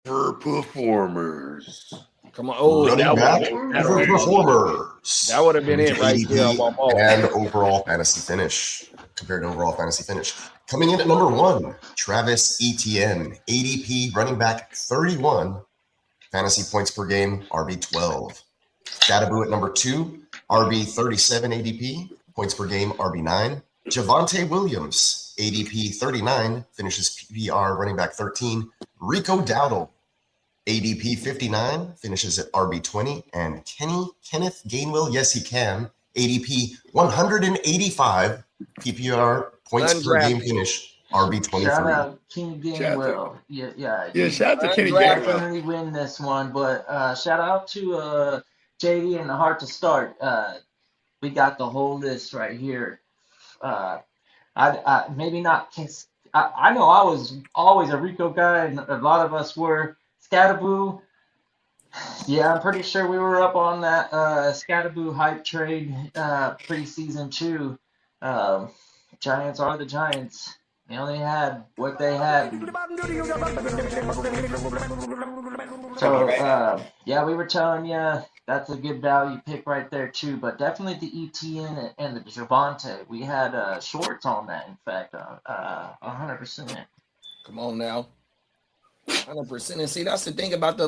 Overperformers. Come on. Oh, running back overperformers. That would have been it right there. ADP and overall fantasy finish. Compared to overall fantasy finish. Coming in at number 1, Travis Etienne. ADP running back 31. Fantasy points per game, RB 12. Scatterboo at number 2, RB 37 ADP. Points per game, RB 9. Javonte Williams, ADP 39. Finishes PPR running back 13. Rico Dowdle, ADP 59, finishes at RB 20, and Kenneth Gainwell, yes he can, ADP 185, PPR points per game finish, RB 23. Shout out Kenny Gainwell. Yeah, shout out to Kenny Gainwell. Definitely win this one, but shout out to JD and the Heart to Start. We got the whole list right here. I maybe not. I know I was always a Rico guy, and a lot of us were. Scatterboo, yeah, I'm pretty sure we were up on that Scatterboo hype trade preseason too. Giants are the Giants. They only had what they had. So, yeah, we were telling you that's a good value pick right there too. But definitely the ETN and the Javonte. We had shorts on that, in fact, 100%. Come on now. 100%. And see, that's the thing about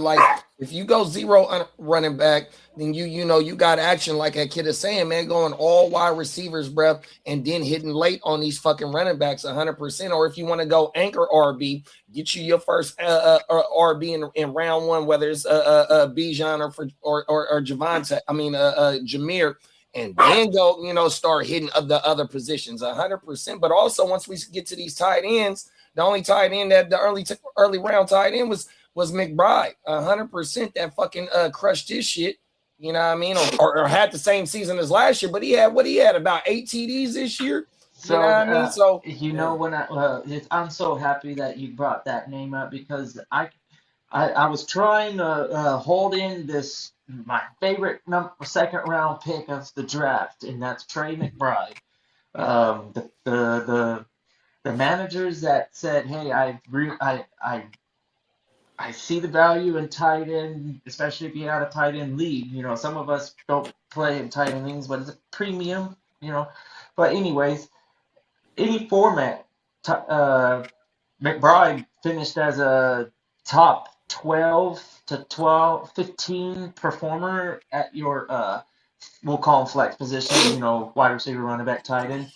if you go zero running back, then you got action like that kid is saying, man, going all wide receivers, bro, and then hitting late on these fucking running backs 100%. Or if you want to go anchor RB, get you your first RB in round 1, whether it's Bijan or Javonte, Jameer, and then go, start hitting the other positions 100%. But also once we get to these tight ends, the only tight end that the early round tight end was McBride. 100% that fucking crushed his shit. You know what I mean? Or had the same season as last year, but he had about 8 TDs this year. So, you know what I mean? So when I'm so happy that you brought that name up because I was trying to hold in this my favorite second round pick of the draft, and that's Trey McBride. The managers that said, "Hey, I see the value in tight end, especially if you had a tight end league. Some of us don't play in tight end leagues, but it's a premium. But anyways, any format, McBride finished as a top 12 to 15 performer at your we'll call them flex position. Wide receiver, running back, tight end.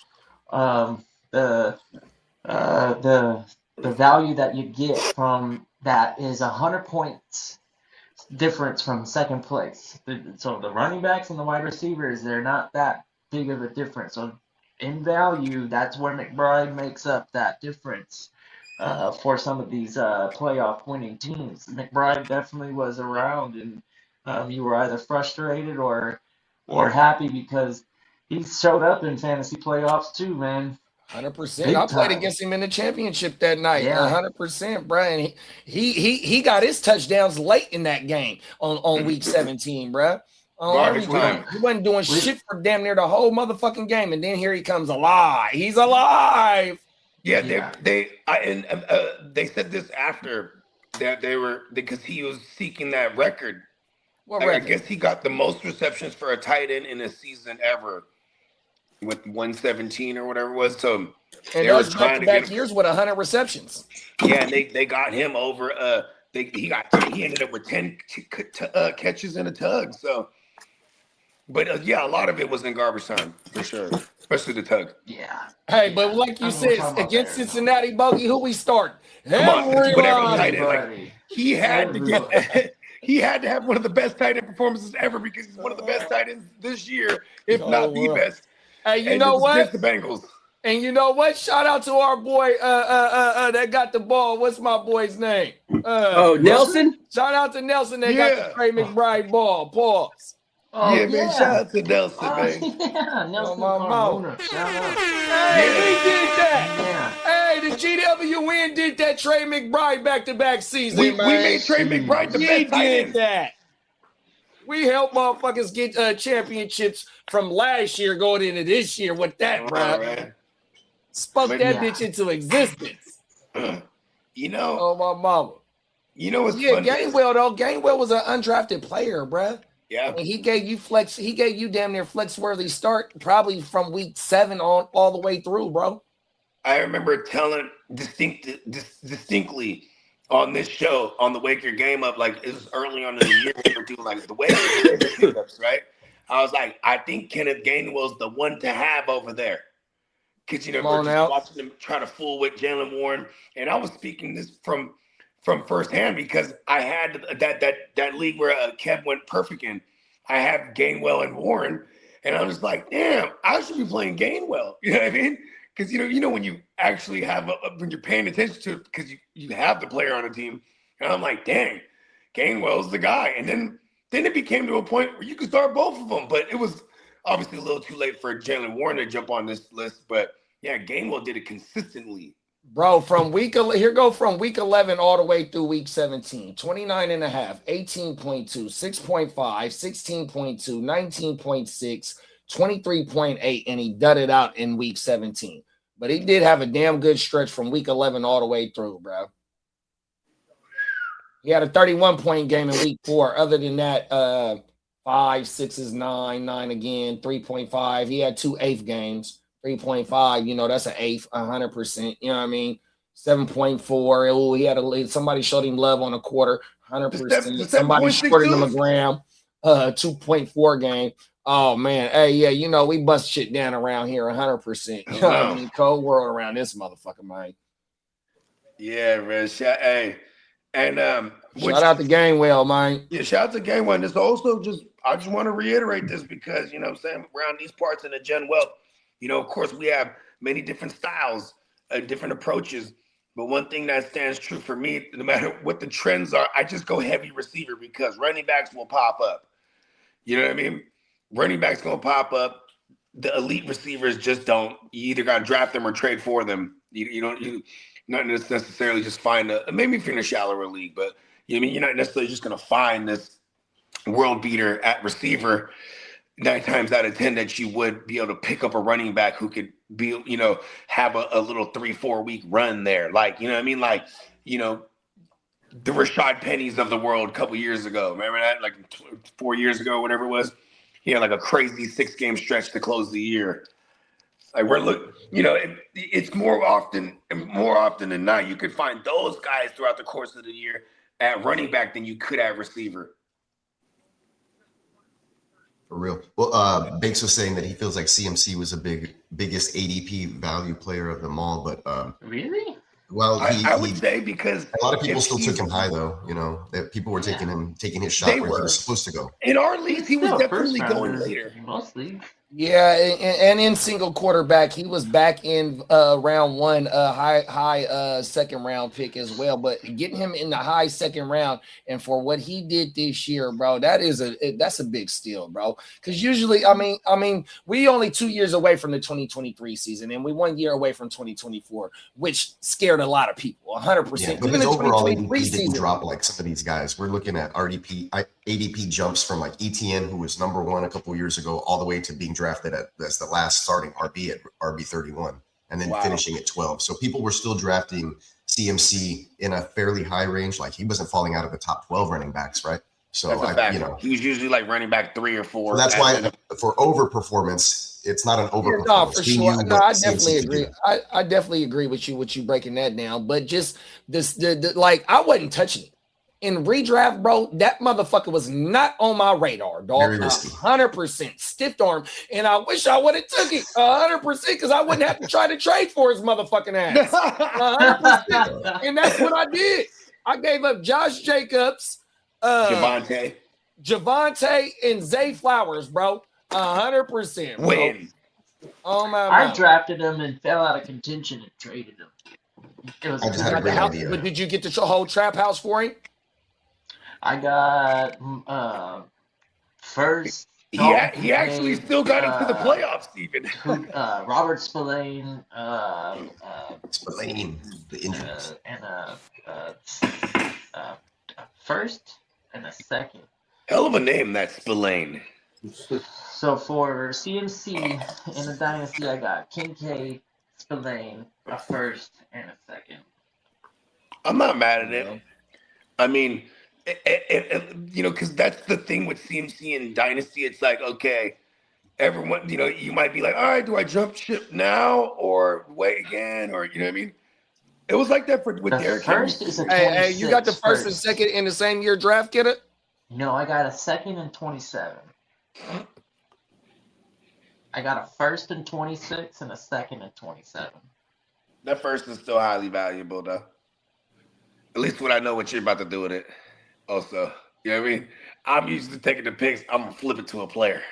The value that you get from that is 100 points difference from second place. So the running backs and the wide receivers, they're not that big of a difference. So in value, that's where McBride makes up that difference for some of these playoff winning teams. McBride definitely was around, and you were either frustrated or happy because he showed up in fantasy playoffs too, man. 100%. I played against him in the championship that night. 100%, bro. And he got his touchdowns late in that game on week 17, bro. He wasn't doing shit for damn near the whole motherfucking game, and then here he comes alive. He's alive. Yeah, they said this after that because he was seeking that record. What record? I guess he got the most receptions for a tight end in a season ever. With 117 or whatever it was, so and they were trying to get years with 100 receptions. Yeah, and they got him over. He ended up with 10 catches and a tug. So, but a lot of it was in garbage time for sure, especially the tug. Yeah. Hey, but like you said, against Cincinnati, Bogey, who we start? Come on, whatever tight end. Like, he had to get. He had to have one of the best tight end performances ever because he's one of the best tight ends this year, if not the best. Hey, you know what? The Bengals. And you know what? Shout out to our boy that got the ball. What's my boy's name? Nelson? Shout out to Nelson that got the Trey McBride ball. Pause. Man. Shout out to Nelson, man. Yeah, Nelson. Shout out. Hey, we did that. Yeah. Hey, the GWN did that Trey McBride back-to-back season, we made Trey McBride the best tight end. We did that. We helped motherfuckers get championships from last year going into this year with that, bro. Spoke that bitch into existence. You know, oh my mama. You know what's Yeah, funny? Gainwell though. Gainwell was an undrafted player, bruh. Yeah. And he gave you flex. He gave you damn near flex worthy start probably from week 7 on all the way through, bro. I remember telling distinctly on this show on the Wake Your Game Up, like it was early on in the year we were doing like the waiver pickups, right? I was like, I think Kenneth Gainwell's the one to have over there. Because Come we're on just now. watching him try to fool with Jalen Warren. And I was speaking this from firsthand because I had that league where Kev went perfect in. I have Gainwell and Warren, and I was like, damn, I should be playing Gainwell. You know what I mean? Because you know when you actually have when you're paying attention to it because you have the player on a team, and I'm like, dang, Gainwell's the guy. And then it became to a point where you could start both of them, but it was obviously a little too late for Jalen Warren to jump on this list. But yeah, Gainwell did it consistently. Bro, from week 11 all the way through week 17, 29.5, 18.2, 6.5, 16.2, 19.6, 23.8, and he dudded out in week 17. But he did have a damn good stretch from week 11 all the way through, bro. He had a 31-point game in week 4. Other than that, 5, 6s, 9 again, 3.5. He had 2 eighth games. 3.5, that's an eighth, 100%. You know what I mean? 7.4. Oh, he had somebody showed him love on a quarter, 100%. Somebody shorted him a gram, 2.4 game. Oh man, hey, yeah, we bust shit down around here, 100%. You know what I mean? Cold world around this motherfucker, man. Yeah, man. Hey, and shout out to Gainwell, man. Yeah, shout out to Gainwell. And it's also I just want to reiterate this because what I'm saying, around these parts in the Gen Wealth. Of course, we have many different styles, different approaches. But one thing that stands true for me, no matter what the trends are, I just go heavy receiver because running backs will pop up. You know what I mean? Running backs going to pop up. The elite receivers just don't. You either got to draft them or trade for them. You not necessarily just find maybe if you're in a shallower league, but you're not necessarily just going to find this world beater at receiver 9 times out of 10 that you would be able to pick up a running back who could be, have a little 3-4 week run there. Like, you know what I mean? Like, the Rashad Pennies of the world a couple years ago. Remember that? Like 4 years ago, whatever it was. He had like a crazy 6-game stretch to close the year. Like it's more often than not, you could find those guys throughout the course of the year at running back than you could at receiver. For real. Well, Banks was saying that he feels like CMC was biggest ADP value player of them all, but really? Well, I would say because a lot of people still took him high though. That people were taking his shot where he was supposed to go. In our league, he was definitely going later. Mostly. Yeah, and in single quarterback, he was back in round 1, high second round pick as well. But getting him in the high second round, and for what he did this year, bro, that's a big steal, bro. Because usually, I mean, we only 2 years away from the 2023 season, and we 1 year away from 2024, which scared a lot of people, 100%. Yeah, but his overall ADP didn't drop like some of these guys. We're looking at ADP jumps from like ETN, who was number 1 a couple years ago, all the way to being drafted as the last starting RB at RB 31, and then finishing at 12. So people were still drafting CMC in a fairly high range. Like he wasn't falling out of the top 12 running backs, right? So he was usually like running back 3 or 4. So that's why for overperformance, it's not an overperformance. No, for sure. No, I definitely agree. I definitely agree with you breaking that down. But just like I wasn't touching it. In redraft, bro, that motherfucker was not on my radar, dog. Very risky. 100% stiff arm, and I wish I would have took it 100% because I wouldn't have to try to trade for his motherfucking ass. 100%, and that's what I did. I gave up Josh Jacobs, Javonte, and Zay Flowers, bro. 100%. Win. Oh my! I drafted him and fell out of contention and traded him. It was I just had a great idea. But did you get the whole trap house for him? I got first. He actually still got into the playoffs, even. Robert Spillane. Spillane, the injuries. And first and a second. Hell of a name, that Spillane. So for CMC in the dynasty, I got Kincaid, Spillane, a first and a second. I'm not mad at it. I mean, because that's the thing with CMC and Dynasty. It's like, okay, everyone, you might be like, all right, do I jump ship now or wait again? Or, you know what I mean? It was like that with The Derrick Henry. first is a Hey, you got the 26 first and second in the same year draft, kiddo? No, I got a second and 27. I got a first and 26 and a second and 27. That first is still highly valuable, though. At least when I know what you're about to do with it. Also, you know what I mean? I'm used to taking the picks. I'm going to flip it to a player.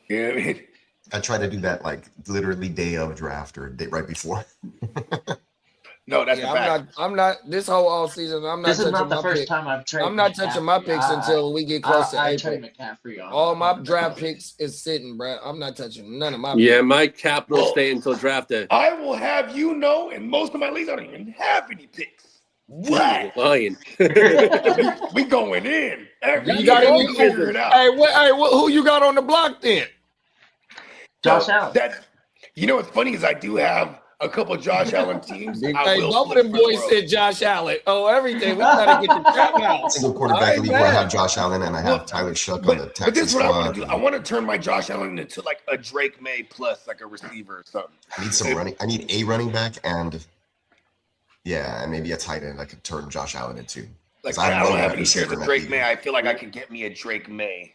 You know what I mean? I try to do that like literally day of draft or day right before. No, that's a fact. I'm not this whole all season. I'm not This is touching not the my first pick. time I've traded. I'm not touching my picks until we get close to I April. trade McCaffrey on All my on draft the- picks is sitting, bro. I'm not touching none of my Yeah, picks. my capital stay until draft day. I will have you know, in most of my leagues, I don't even have any picks. What? Lying. we going in. You got year, any? we figure it out. Hey, who you got on the block then? Josh Allen. What's funny is I do have a couple of Josh Allen teams. Hey, I will both of flip them for the boys world. said Josh Allen. Oh, everything. We gotta get the trap out. Single quarterback league where I have Josh Allen and I have Tyler Shuck on the But Texas this is what I want squad. to do. I want to turn my Josh Allen into like a Drake May plus like a receiver or something. I need some running. I need a running back and maybe a tight end I could turn Josh Allen into. Like I I don't no have any shares receiver of in Drake that May. league. I feel like I could get me a Drake May.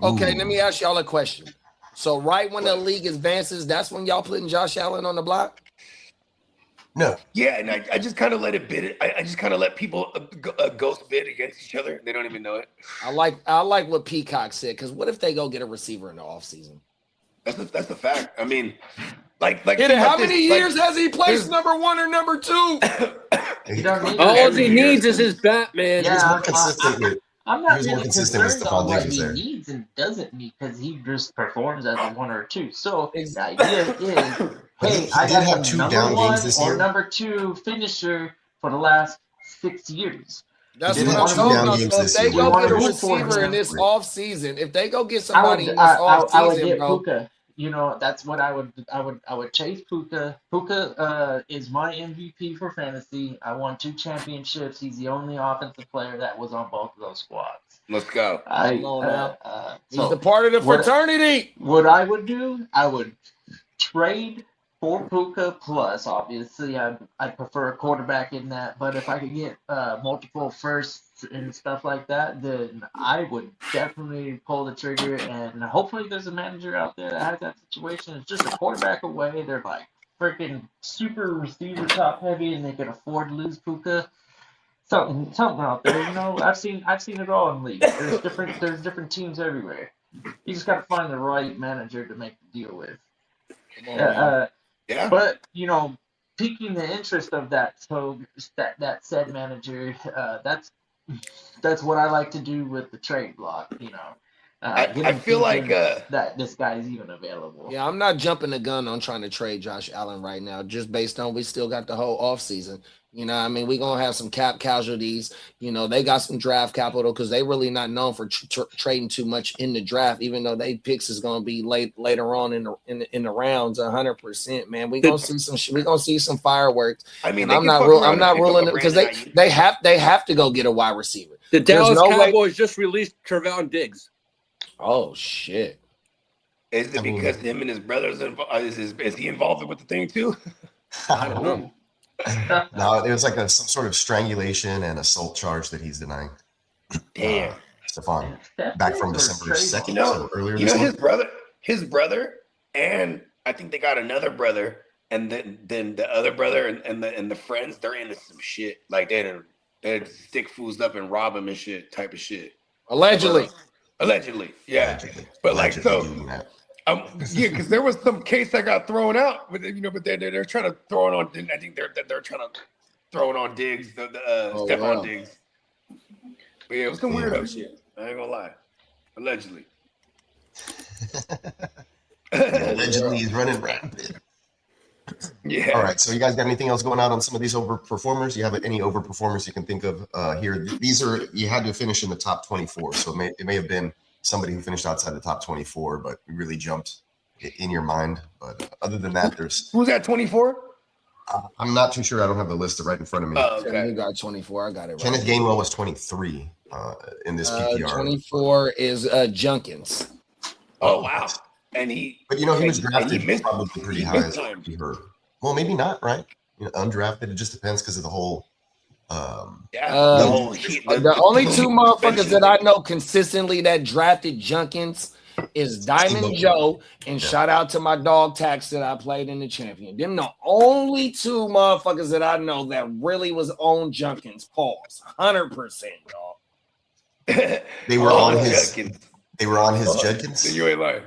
Okay, Ooh. let me ask y'all a question. So right when the league advances, that's when y'all putting Josh Allen on the block? No. Yeah, and I just kind of let it bid it. I just kind of let people ghost bid against each other. They don't even know it. I like what Peacock said, because what if they go get a receiver in the offseason? That's the fact. I mean, like How many years has he placed number one or number two? You don't need All Every he year. needs is his Batman. He was Yeah, more consistent with I'm He not was more really consistent with concerned Stephon on what Diggs he there. needs and doesn't need because he just performs as a one or two. So the Exactly. idea is, But hey, he I did got have the two number down one games this or year. number two finisher for the last 6 years. That's He did what have I'm two talking down about. games So if this they year. go We get a wanna root for receiver in him. this offseason, if they go get I somebody would, in this I would offseason, get bro. Puka. That's what I would chase Puka. Puka is my MVP for fantasy. I won 2 championships. He's the only offensive player that was on both of those squads. Let's go. Come on now. He's So the part of the fraternity. what I would do, I would trade for Puka plus. Obviously, I prefer a quarterback in that. But if I could get multiple firsts and stuff like that, then I would definitely pull the trigger. And hopefully, there's a manager out there that has that situation. It's just a quarterback away. They're like freaking super receiver top heavy, and they can afford to lose Puka. Something out there. I've seen it all in leagues. There's different teams everywhere. You just got to find the right manager to make the deal with. Come on, man. Yeah. But piquing the interest of that that said manager, that's what I like to do with the trade block. I feel like that this guy is even available. Yeah, I'm not jumping the gun on trying to trade Josh Allen right now, just based on we still got the whole offseason. We're going to have some cap casualties. They got some draft capital because they really not known for trading too much in the draft, even though they picks is going to be later on in the rounds 100%, man. We're going to see some fireworks. I mean, and I'm not ruling it because they have to go get a wide receiver. The Dallas no way- Cowboys just released Trevon Diggs. Oh shit. Is it because him and his brothers is he involved with the thing too? I don't know. No, it was like some sort of strangulation and assault charge that he's denying. Damn. Stephon, back from December 2nd, so earlier You this know month. his brother, and I think they got another brother, and then the other brother and the friends, they're into some shit. Like they'd stick fools up and rob him and shit, type of shit. Allegedly, yeah. But like so. doing that. Because there was some case that got thrown out, but they're trying to throw it on. I think they're trying to throw it on Diggs, Stephon wow. Diggs. But yeah, it was some weirdo shit. I ain't gonna lie. Allegedly. Allegedly, he's running rapid. Yeah. All right. So, you guys got anything else going on some of these overperformers? You have any overperformers you can think of here? These are you had to finish in the top 24, so it may have been somebody who finished outside the top 24, but really jumped in your mind. But other than that, there's who's at 24? I'm not too sure. I don't have the list right in front of me. Oh, You okay. got 24. I got it right. Kenneth Gainwell was 23 in this PPR. 24 is Junkins. Oh, wow. And he, But he was and drafted he missed, probably pretty he high. missed time. He hurt. Well, maybe not, right? Undrafted. It just depends because of the whole. Yeah. The only two motherfuckers that I know consistently that drafted Junkins is Diamond Joe and shout out to my dog Tax that I played in the champion. Them the only two motherfuckers that I know that really was on Junkins. Pause. 100%, dog. They were on his. They were on his Junkins. You ain't lying.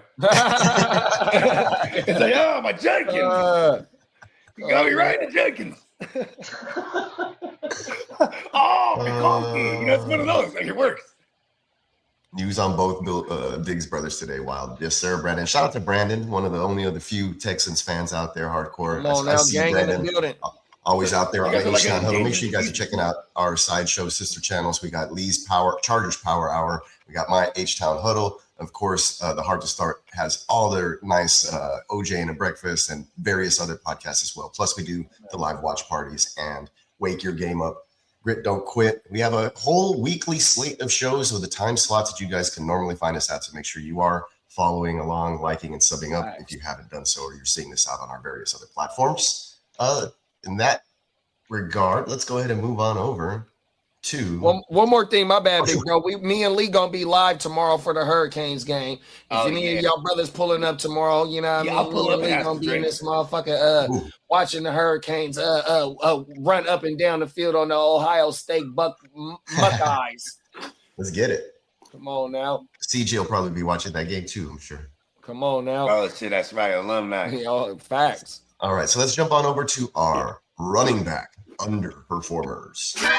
It's like, oh, my Junkins. You got me right in the Junkins. Oh, McConkey. It's one of those. Like, it works. News on both Biggs brothers today. Wild. Yes, sir, Brandon. Shout out to Brandon, one of the few Texans fans out there, hardcore. Come on now, gang in the building. Always out there on the Like H-Town Huddle. Make sure you guys are checking out our sideshow sister channels. We got Lee's Chargers Power Hour. We got my H-Town Huddle. Of course, the Hard to Start has all their nice OJ and a breakfast and various other podcasts as well. Plus, we do the live watch parties and Wake Your Game Up. Grit Don't Quit. We have a whole weekly slate of shows with the time slots that you guys can normally find us at. So make sure you are following along, liking, and subbing up if you haven't done so, or you're seeing this out on our various other platforms. In that regard, let's go ahead and move on over to one more thing. My bad, big bro. Me and Lee gonna be live tomorrow for the Hurricanes game. If any of y'all brothers pulling up tomorrow, you know what I mean? I'll pull up. Lee gonna be in this motherfucker watching the Hurricanes run up and down the field on the Ohio State Buckeyes. Let's get it. Come on now. CJ will probably be watching that game too, I'm sure. Come on now. Oh shit, that's right, alumni. Facts. All right, so let's jump on over to our running back underperformers.